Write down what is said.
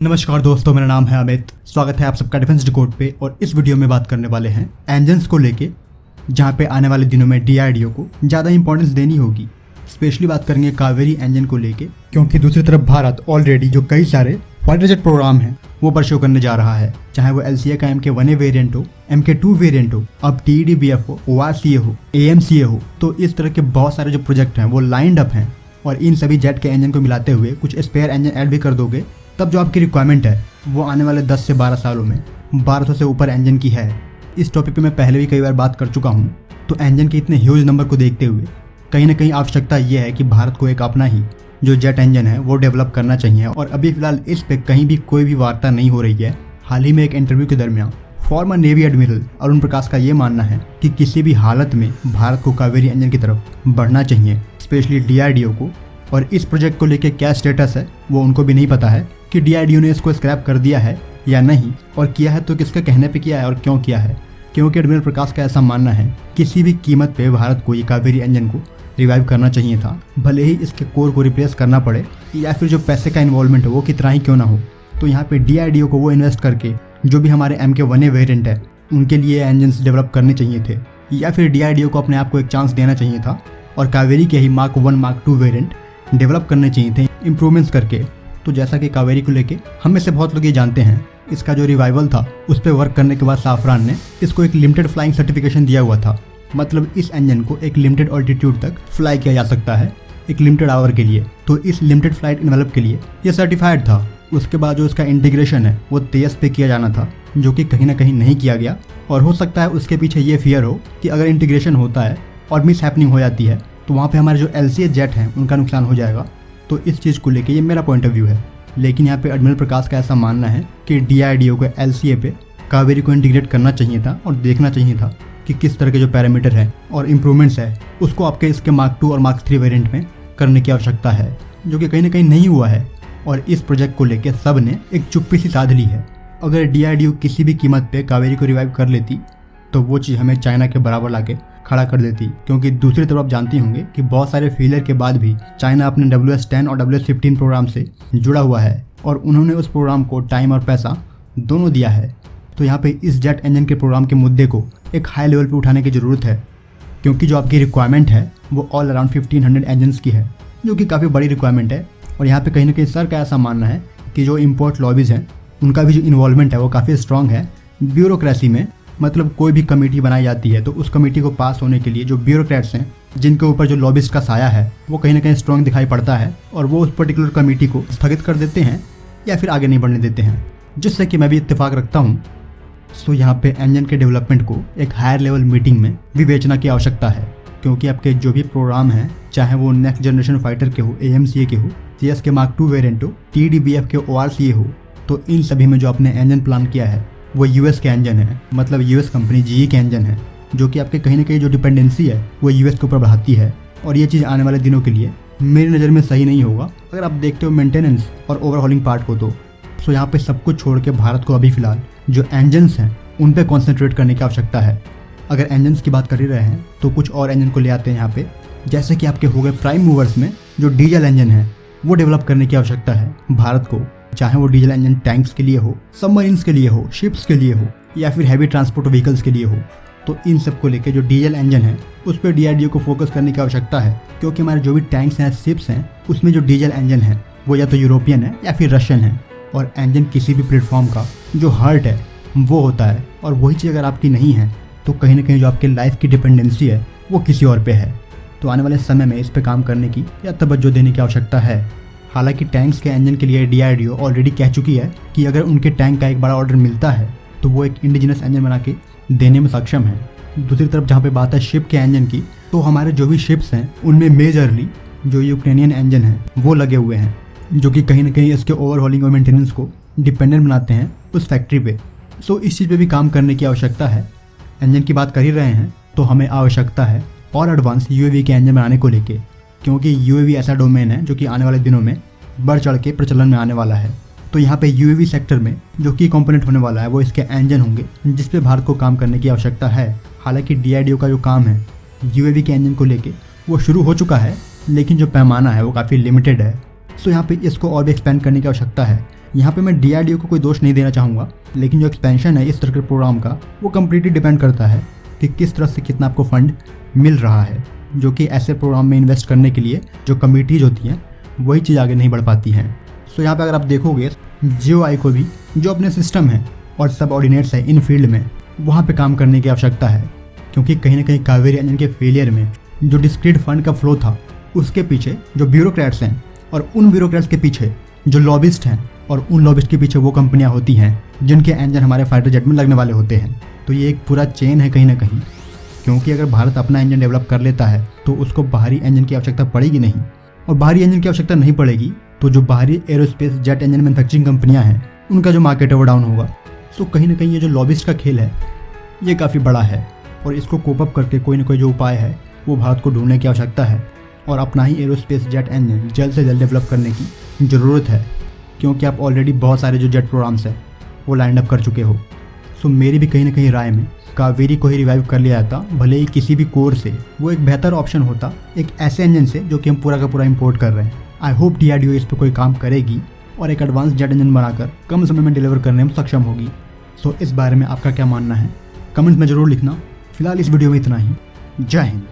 नमस्कार दोस्तों, मेरा नाम है अमित। स्वागत है आप सबका डिफेंस डिकोड पे। और इस वीडियो में बात करने वाले हैं इंजन्स को लेके, जहाँ पे आने वाले दिनों में डीआरडीओ को ज़्यादा इंपॉर्टेंस देनी होगी। स्पेशली बात करेंगे कावेरी इंजन को लेके, क्योंकि दूसरी तरफ भारत ऑलरेडी जो कई सारे फाइटर जेट प्रोग्राम हैं वो परस्यू करने जा रहा है, चाहे वो LCA का MK1A वेरिएंट हो, MK2 वेरिएंट हो, अब TEDBF हो, ORCA हो, AMCA हो। तो इस तरह के बहुत सारे जो प्रोजेक्ट हैं वो लाइंड अप हैं। और इन सभी जेट के इंजन को मिलाते हुए कुछ स्पेयर इंजन ऐड भी कर दोगे, तब जो आपकी रिक्वायरमेंट है वो आने वाले 10 से 12 सालों में 1200 से ऊपर इंजन की है। इस टॉपिक पे मैं पहले भी कई बार बात कर चुका हूँ। तो इंजन के इतने ह्यूज नंबर को देखते हुए कहीं ना कहीं आवश्यकता ये है कि भारत को एक अपना ही जो जेट इंजन है वो डेवलप करना चाहिए। और अभी फिलहाल इस पे कहीं भी कोई भी वार्ता नहीं हो रही है। हाल ही में एक इंटरव्यू के दरमियान फॉर्मर नेवी एडमिरल अरुण प्रकाश का ये मानना है कि किसी भी हालत में भारत को कावेरी इंजन की तरफ बढ़ना चाहिए, स्पेशली डीआरडीओ को। और इस प्रोजेक्ट को लेके क्या स्टेटस है वो उनको भी नहीं पता है कि डीआरडीओ ने इसको स्क्रैप कर दिया है या नहीं, और किया है तो किसके कहने पे किया है और क्यों किया है। क्योंकि एडमिरल प्रकाश का ऐसा मानना है किसी भी कीमत पे भारत को ये कावेरी इंजन को रिवाइव करना चाहिए था, भले ही इसके कोर को रिप्लेस करना पड़े या फिर जो पैसे का इन्वॉल्वमेंट है वो कितना ही क्यों ना हो। तो यहाँ पे डीआरडीओ को वो इन्वेस्ट करके जो भी हमारे MK1A वेरिएंट है उनके लिए इंजन्स डेवलप करने चाहिए थे, या फिर डीआरडीओ को अपने आप को एक चांस देना चाहिए था और कावेरी के ही Mark 1 Mark 2 वेरिएंट डेवलप करने चाहिए थे इम्प्रूवमेंट्स करके। तो जैसा कि कावेरी को लेके हम में से बहुत लोग ये जानते हैं, इसका जो रिवाइवल था उस पर वर्क करने के बाद साफरान ने इसको एक लिमिटेड फ्लाइंग सर्टिफिकेशन दिया हुआ था। मतलब इस इंजन को एक लिमिटेड ऑल्टीट्यूड तक फ्लाई किया जा सकता है एक लिमिटेड आवर के लिए। तो इस लिमिटेड फ्लाइट इन्वेलप के लिए ये सर्टिफाइड था। उसके बाद जो इसका इंटीग्रेशन है वो तेजस पे किया जाना था, जो कि कहीं ना कहीं नहीं किया गया। और हो सकता है उसके पीछे ये फियर हो कि अगर इंटीग्रेशन होता है और मिस हैपनिंग हो जाती है तो वहाँ पे हमारे जो LCA जेट हैं उनका नुकसान हो जाएगा। तो इस चीज़ को लेके ये मेरा पॉइंट ऑफ व्यू है। लेकिन यहाँ पे एडमिरल प्रकाश का ऐसा मानना है कि डीआरडीओ को LCA पे कावेरी को इंटीग्रेट करना चाहिए था और देखना चाहिए था कि किस तरह के जो पैरामीटर है और इम्प्रूवमेंट्स है उसको आपके इसके Mark 2 और Mark 3 वेरिएंट में करने की आवश्यकता है, जो कि कहीं ना कहीं नहीं हुआ है। और इस प्रोजेक्ट को लेकर सब ने एक चुप्पी सी साध ली है। अगर डीआरडीओ किसी भी कीमत पे कावेरी को रिवाइव कर लेती तो वो चीज़ हमें चाइना के बराबर लाके खड़ा कर देती। क्योंकि दूसरी तरफ आप जानती होंगे कि बहुत सारे फेलियर के बाद भी चाइना अपने WS-10 और WS-15 प्रोग्राम से जुड़ा हुआ है और उन्होंने उस प्रोग्राम को टाइम और पैसा दोनों दिया है। तो यहाँ पे इस जेट इंजन के प्रोग्राम के मुद्दे को एक हाई लेवल पे उठाने की ज़रूरत है, क्योंकि जो आपकी रिक्वायरमेंट है वो ऑल अराउंड 1500 इंजन्स की है, जो कि काफ़ी बड़ी रिक्वायरमेंट है। और यहाँ पे कहीं ना कहीं सर का ऐसा मानना है कि जो इम्पोर्ट लॉबीज़ हैं उनका भी जो इन्वॉल्वमेंट है वो काफ़ी स्ट्रॉन्ग है ब्यूरोक्रेसी में। मतलब कोई भी कमेटी बनाई जाती है तो उस कमेटी को पास होने के लिए जो ब्यूरोक्रेट्स हैं जिनके ऊपर जो लॉबिस्ट का साया है वो कहीं ना कहीं स्ट्रॉन्ग दिखाई पड़ता है, और वो उस पर्टिकुलर कमेटी को स्थगित कर देते हैं या फिर आगे नहीं बढ़ने देते हैं, जिससे कि मैं भी इत्तेफाक रखता हूँ। सो यहाँ पे इंजन के डेवलपमेंट को एक हायर लेवल मीटिंग में विवेचना की आवश्यकता है, क्योंकि आपके जो भी प्रोग्राम हैं, चाहे वो नेक्स्ट जनरेशन फाइटर के हो, AMCA के हो, CS के Mark 2 वेरिएंट हो, TEDBF के ORCA हो, तो इन सभी में जो आपने इंजन प्लान किया है वो US के इंजन है। मतलब US कंपनी GE के इंजन है, जो कि आपके कहीं ना कहीं जो डिपेंडेंसी है वो US के ऊपर बढ़ाती है। और ये चीज़ आने वाले दिनों के लिए मेरी नज़र में सही नहीं होगा अगर आप देखते हो मेंटेनेंस और ओवरहॉलिंग पार्ट को। तो यहाँ पे सब कुछ छोड़ के भारत को अभी फ़िलहाल जो इंजन्स हैं उन पे कॉन्सेंट्रेट करने की आवश्यकता है। अगर इंजन्स की बात कर ही रहे हैं तो कुछ और इंजन को ले आते हैं यहाँ पे, जैसे कि आपके हो गए प्राइम मूवर्स में जो डीजल इंजन है वो डेवलप करने की आवश्यकता है भारत को। चाहे वो डीजल इंजन टैंक्स के लिए हो, सबमरीन्स के लिए हो, शिप्स के लिए हो, या फिर हैवी ट्रांसपोर्ट व्हीकल्स के लिए हो। तो इन सब को लेके जो डीजल इंजन है उस पर डीआरडीओ को फोकस करने की आवश्यकता है, क्योंकि हमारे जो भी टैंक्स हैं, शिप्स हैं, उसमें जो डीजल इंजन है वो या तो यूरोपियन है या फिर रशियन है। और इंजन किसी भी प्लेटफॉर्म का जो हार्ट है वो होता है, और वही चीज़ अगर आपकी नहीं है तो कहीं ना कहीं जो आपकी लाइफ की डिपेंडेंसी है वो किसी और पे है। तो आने वाले समय में इस पे काम करने की या तवज्जो देने की आवश्यकता है। हालांकि टैंक्स के इंजन के लिए डीआरडीओ ऑलरेडी कह चुकी है कि अगर उनके टैंक का एक बड़ा ऑर्डर मिलता है तो वो एक इंडिजिनस इंजन बना के देने में सक्षम है। दूसरी तरफ जहाँ पे बात है शिप के इंजन की, तो हमारे जो भी शिप्स हैं उनमें मेजरली जो यूक्रेनियन इंजन हैं वो लगे हुए हैं, जो कि कहीं ना कहीं इसके ओवरहॉलिंग और मेंटेनेंस को डिपेंडेंट बनाते हैं उस फैक्ट्री पे। सो इस चीज़ पे भी काम करने की आवश्यकता है। इंजन की बात कर ही रहे हैं तो हमें आवश्यकता है और एडवांस UAV के इंजन बनाने को लेके, क्योंकि UAV ऐसा डोमेन है जो कि आने वाले दिनों में बढ़ चढ़ के प्रचलन में आने वाला है। तो यहाँ पे UAV सेक्टर में जो की कंपोनेंट होने वाला है वो इसके इंजन होंगे, जिस पे भारत को काम करने की आवश्यकता है। हालांकि डीआरडीओ का जो काम है UAV के इंजन को लेके वो शुरू हो चुका है, लेकिन जो पैमाना है वो काफ़ी लिमिटेड है। सो यहाँ पे इसको और भी एक्सपेंड करने की आवश्यकता है, यहाँ पे मैं DRDO को कोई दोष नहीं देना चाहूँगा, लेकिन जो एक्सपेंशन है इस तरह के प्रोग्राम का वो कम्प्लीटली डिपेंड करता है कि किस तरह से कितना आपको फंड मिल रहा है, जो कि ऐसे प्रोग्राम में इन्वेस्ट करने के लिए जो कमिटीज होती हैं वही चीज़ आगे नहीं बढ़ पाती हैं। सो यहाँ पे अगर आप देखोगे GOI को भी जो अपने सिस्टम है और सब ऑर्डिनेट्स है इन फील्ड में वहाँ पे काम करने की आवश्यकता है, क्योंकि कहीं ना कहीं कावेरी इंजन के फेलियर में जो डिस्क्रीट फंड का फ्लो था उसके पीछे जो ब्यूरोक्रेट्स हैं और उन ब्यूरोक्रेट्स के पीछे जो लॉबिस्ट हैं और उन लॉबिस्ट के पीछे वो कंपनियां होती हैं जिनके इंजन हमारे फाइटर जेट में लगने वाले होते हैं। तो ये एक पूरा चेन है कहीं ना कहीं, क्योंकि अगर भारत अपना इंजन डेवलप कर लेता है तो उसको बाहरी इंजन की आवश्यकता पड़ेगी नहीं, और बाहरी इंजन की आवश्यकता नहीं पड़ेगी तो जो बाहरी एरोस्पेस जेट इंजन मैन्युफैक्चरिंग कंपनियां हैं उनका जो मार्केट है वो डाउन होगा। सो कहीं ना कहीं ये जो लॉबिस्ट का खेल है ये काफ़ी बड़ा है, और इसको कोप अप करके कोई ना कोई जो उपाय है वो भारत को ढूंढने की आवश्यकता है और अपना ही एरोस्पेस जेट इंजन जल्द से जल्द डेवलप करने की ज़रूरत है, क्योंकि आप ऑलरेडी बहुत सारे जो जेट प्रोग्राम्स हैं वो लाइन अप कर चुके हो। सो मेरी भी कहीं ना कहीं राय में कावेरी को ही रिवाइव कर लिया जाता, भले ही किसी भी कोर से, वो एक बेहतर ऑप्शन होता एक ऐसे इंजन से जो कि हम पूरा का पूरा इंपोर्ट कर रहे हैं। आई होप DRDO इस पर कोई काम करेगी और एक एडवांस जेट इंजन बनाकर कम समय में डिलीवर करने में सक्षम होगी। सो इस बारे में आपका क्या मानना है कमेंट में ज़रूर लिखना। फिलहाल इस वीडियो में इतना ही। जय हिंद।